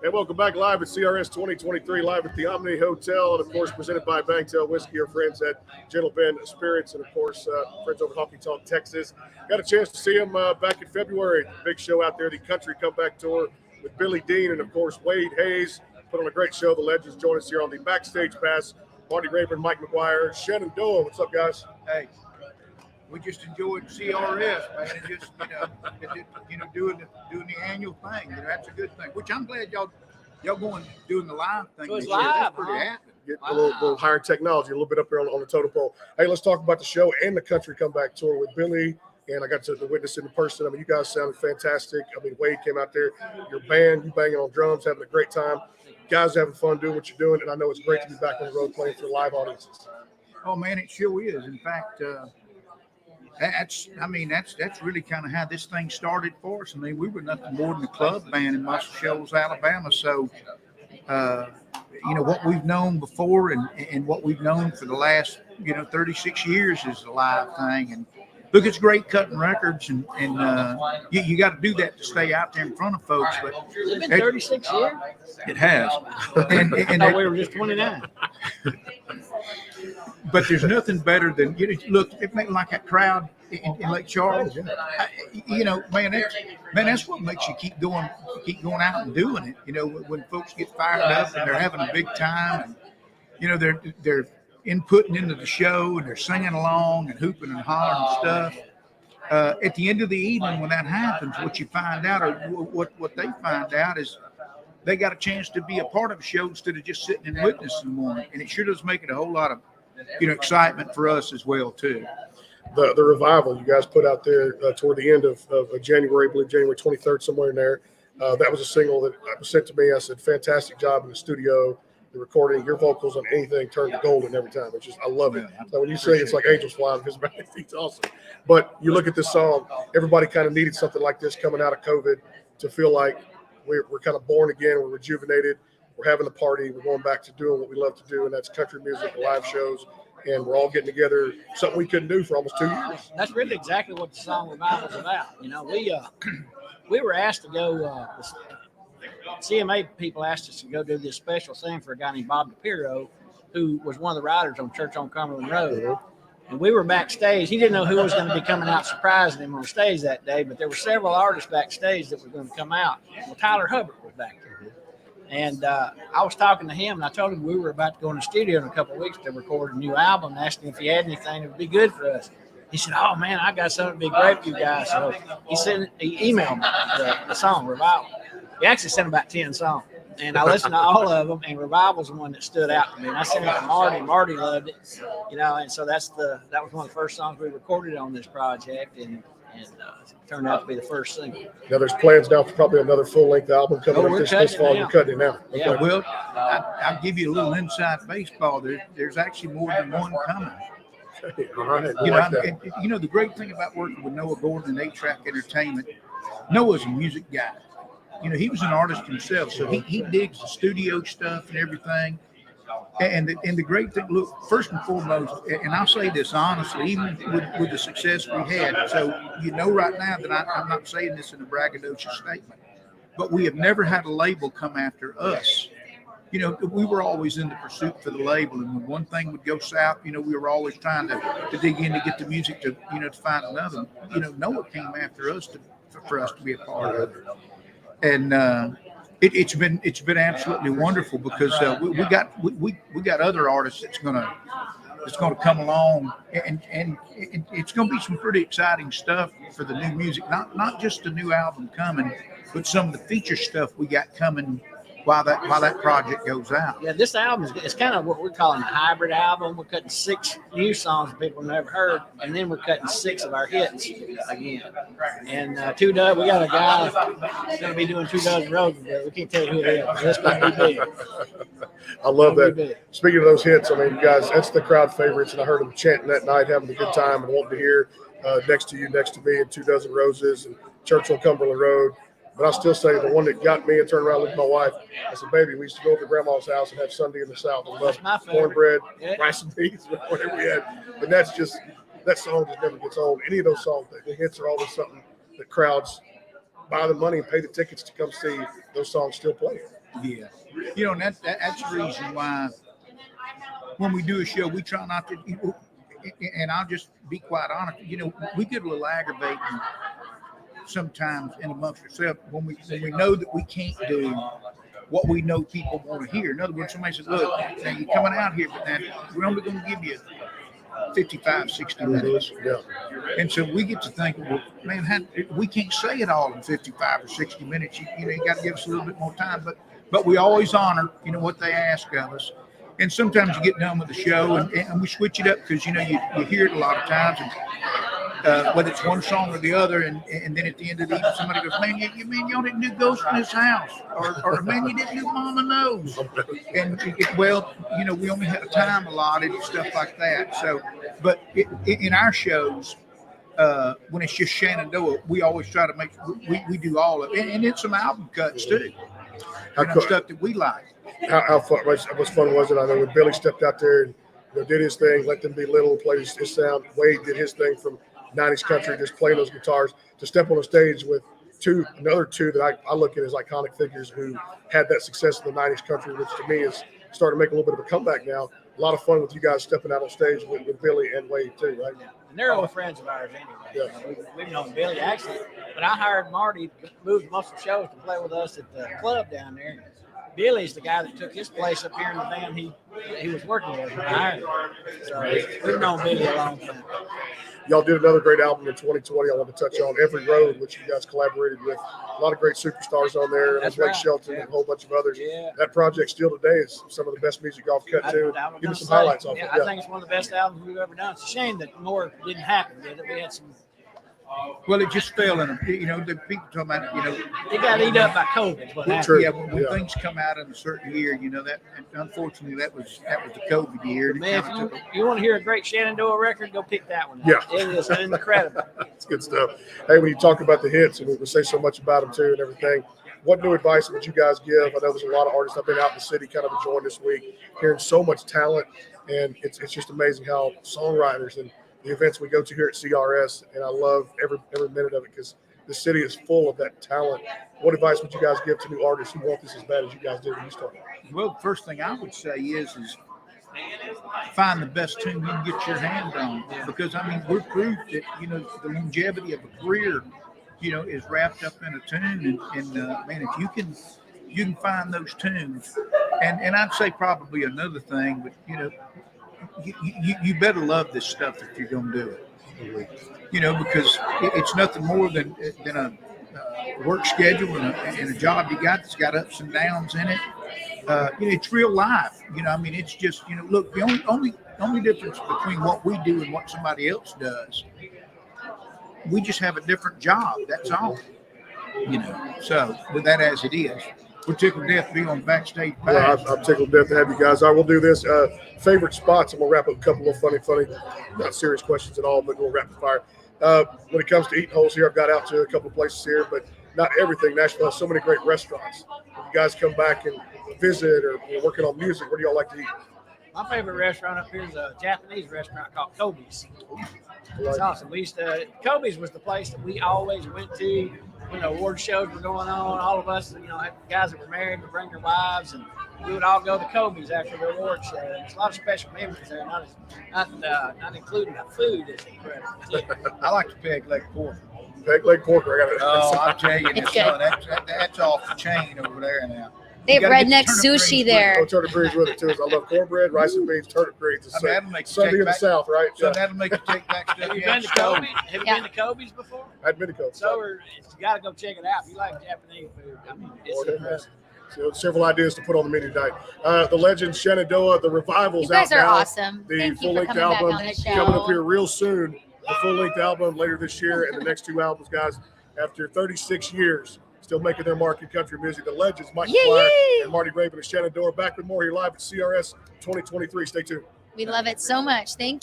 And welcome back live at CRS 2023, live at the Omni Hotel, and of course presented by Bangtail Whiskey, our friends at Gentle Bend Spirits, and of course friends over at HonkyTonk, Texas. Got a chance to see them back in February. Big show out there, the Country Comeback Tour with Billy Dean and of course Wade Hayes. Put on a great show. The legends join us here on the Backstage Pass. Marty Rayburn, Mike McGuire, Shenandoah. What's up, guys? Hey, we just enjoyed CRS, man, and just doing the annual thing. That's a good thing. Which I'm glad y'all going doing the live thing. So it's this year. live, That's pretty huh? happy. Get a little higher technology, a little bit up here on the totem pole. Hey, let's talk about the show and the Country Comeback Tour with Billy. And I got to witness it in person. I mean, you guys sounded fantastic. I mean, Wade came out there, your band, you banging on drums, having a great time. Guys having fun doing what you're doing, and I know it's great to be back on the road playing for live audiences. Oh man, it sure is. In fact, that's really kind of how this thing started for us. I mean, we were nothing more than a club band in Muscle Shoals, Alabama. So, what we've known before and what we've known for the last 36 years is a live thing. And look, it's great cutting records, and you got to do that to stay out there in front of folks. But It's been 36 years. it has. And I thought we were just 29. But there's nothing better than look. It made like that crowd in Lake Charles. That's what makes you keep going out and doing it. When folks get fired up and they're having a big time, and they're inputting into the show and they're singing along and hooping and hollering and stuff. At the end of the evening, when that happens, what you find out, or what they find out, is they got a chance to be a part of a show instead of just sitting and witnessing one. And it sure does make it a whole lot of excitement for us as well too. The revival you guys put out there toward the end of January, I believe January 23rd, somewhere in there. That was a single that was sent to me. I said, fantastic job in the studio, the recording, your vocals on anything turned to golden every time. It's just, I love it. So when you sing, it's like angels flying because it's awesome. But you look at this song, everybody kind of needed something like this coming out of COVID to feel like we're kind of born again, we're rejuvenated, we're having a party, we're going back to doing what we love to do, and that's country music, live shows, and we're all getting together, something we couldn't do for almost 2 years. That's really exactly what the song Revival is about. We were asked to go, CMA people asked us to go do this special thing for a guy named Bob DePiro, who was one of the riders on Church on Cumberland Road. And we were backstage. He didn't know who was going to be coming out surprising him on stage that day, but there were several artists backstage that were going to come out. Well, Tyler Hubbard was back there. And I was talking to him, and I told him we were about to go in the studio in a couple of weeks to record a new album, and asked him if he had anything that would be good for us. He said, oh, man, I got something to be great for you guys. So he emailed me the song, Revival. He actually sent about 10 songs. And I listened to all of them, and Revival's the one that stood out to me. And I sent it to Marty. Marty loved it, and so that was one of the first songs we recorded on this project, and it turned out to be the first single. Now there's plans now for probably another full-length album coming up this fall. We're cutting it now. Okay. Yeah, well, I'll give you a little inside baseball. There's actually more than one coming. All right. The great thing about working with Noah Gordon and 8-Track Entertainment, Noah's a music guy. He was an artist himself, so he digs the studio stuff and everything. And the great thing, look, first and foremost, and I'll say this honestly, even with the success we had, so right now that I'm not saying this in a braggadocious statement, but we have never had a label come after us. We were always in the pursuit for the label, and when one thing would go south, we were always trying to dig in to get the music to find another. Noah came after us for us to be a part of it. And it's been absolutely wonderful because we got other artists that's gonna come along, and it's gonna be some pretty exciting stuff for the new music. Not just the new album coming, but some of the feature stuff we got coming while that project goes out. Yeah, this album is kind of what we're calling a hybrid album. We're cutting 6 new songs people never heard, and then we're cutting 6 of our hits again. And we got a guy that's going to be doing 2 dozen roses, but we can't tell you who it is. That's going to be big. I love that. Speaking of those hits, I mean, you guys, that's the crowd favorites, and I heard them chanting that night, having a good time, and wanting to hear Next to You, Next to Me, and 2 Dozen Roses, and Church on Cumberland Road. But I'll still say the one that got me and turned around and looked at my wife, I said, baby, we used to go over to grandma's house and have Sunday in the South. I love cornbread, rice and beans, whatever we had. But that song just never gets old. Any of those songs, the hits are always something that crowds buy the money and pay the tickets to come see. Those songs still play. Yeah. You know, and that's the reason why when we do a show, we try not to, and I'll just be quite honest, you know, we get a little aggravating sometimes in amongst ourselves when we know that we can't do what we know people want to hear. In other words, somebody says, look, now you're coming out here, but now we're only going to give you 55, 60 minutes. Yeah. And so we get to think, well, man, we can't say it all in 55 or 60 minutes. You know, you got to give us a little bit more time. But we always honor, you know, what they ask of us. And sometimes you get done with the show and we switch it up because, you know, you hear it a lot of times. And, whether it's one song or the other, and then at the end of the evening, somebody goes, man, y'all didn't do Ghost in His House, or man, you didn't do Mama Knows. And well, you know, we only had a time allotted and stuff like that. So, but in our shows, when it's just Shenandoah, we always try to make we do all of it, and it's some album cuts too, stuff that we like. How fun? How much fun was it? I know when Billy stepped out there and did his thing, let them be little, played his sound. Wade did his thing from 90s country, just playing those guitars. To step on a stage with another two that I look at as iconic figures who had that success in the 90s country, which to me is starting to make a little bit of a comeback now. A lot of fun with you guys stepping out on stage with Billy and Wade too, right? Yeah. And they're old friends of ours anyway. Yeah. We've known Billy actually, but I hired Marty to move most of the shows to play with us at the club down there. Billy's the guy that took his place up here in the band he was working with. So we've known Billy a long time. Y'all did another great album in 2020. I want to touch on Every Road, which you guys collaborated with. A lot of great superstars on there. That's Blake right. Shelton and a whole bunch of others. Yeah. That project still today is some of the best music y'all have cut too. Give me some highlights off it. I think it's one of the best albums we've ever done. It's a shame that more didn't happen with it. We had some. Well, it just fell in, you know, the people talking about, you know, It got eaten up by COVID. What happened. True. yeah, when Yeah. things come out in a certain year, you know, that unfortunately that was the COVID year. Man, if you want to hear a great Shenandoah record, go pick that one. Yeah. It is incredible. It's good stuff. Hey, when you talk about the hits, and we say so much about them too and everything, what new advice would you guys give? I know there's a lot of artists. I've been out in the city kind of enjoying this week, hearing so much talent, and it's just amazing how songwriters and the events we go to here at CRS, and I love every minute of it because the city is full of that talent. What advice would you guys give to new artists who want this as bad as you guys did when you started? Well, the first thing I would say is find the best tune you can get your hand on, because I mean we're proof that, you know, the longevity of a career, you know, is wrapped up in a tune, and man, if you can find those tunes, and I'd say probably another thing, but you know, you better love this stuff if you're going to do it, you know, because it's nothing more than a work schedule and a job you got that's got ups and downs in it. You know, it's real life. You know, I mean, it's just, you know, look, the only difference between what we do and what somebody else does, we just have a different job. That's all. You know, so with that as it is, we're tickled to death to be on Backstage Pass. Well, I'm tickled to death to have you guys. I will do this. Favorite spots, and we'll wrap up a couple of funny, not serious questions at all, but we'll rapid fire. When it comes to eating holes here, I've got out to a couple of places here, but not everything. Nashville has so many great restaurants. If you guys come back and visit or working on music, where do y'all like to eat? My favorite restaurant up here is a Japanese restaurant called Kobe's. It's awesome. Kobe's was the place that we always went to when the award shows were going on. All of us, you know, guys that were married would bring their wives, and we would all go to Kobe's after the award show. And there's a lot of special memories there, not including the food. It's incredible. I like the peg leg pork. Peg leg porker. I got it. Oh, I'll tell you, It's that's off the chain over there now. They have You gotta get redneck the turnip sushi greens there. Oh, turnip greens with it too. I love cornbread, rice and beans, turnip greens. It's I mean, that'll make you Sunday take in the back- South, right? So that'll make you take back stuff Have you you been had to stolen. Kobe's? Have you Yeah. been to Kobe's before? I'd been to Coke. You got to go check it out. If you like Japanese food, I mean, it's incredible. So several ideas to put on the menu tonight. The Legend, Shenandoah, the Revival's You guys out are now. awesome. The Thank you for full-length coming back album on the show. coming up here real soon. The full-length album later this year, and the next two albums, guys. After 36 years, still making their mark in country music. The Legends, Mike Yay, McGuire yay. and Marty Raven of Shenandoah. Back with more here live at CRS 2023. Stay tuned. We love it so much. Thank you.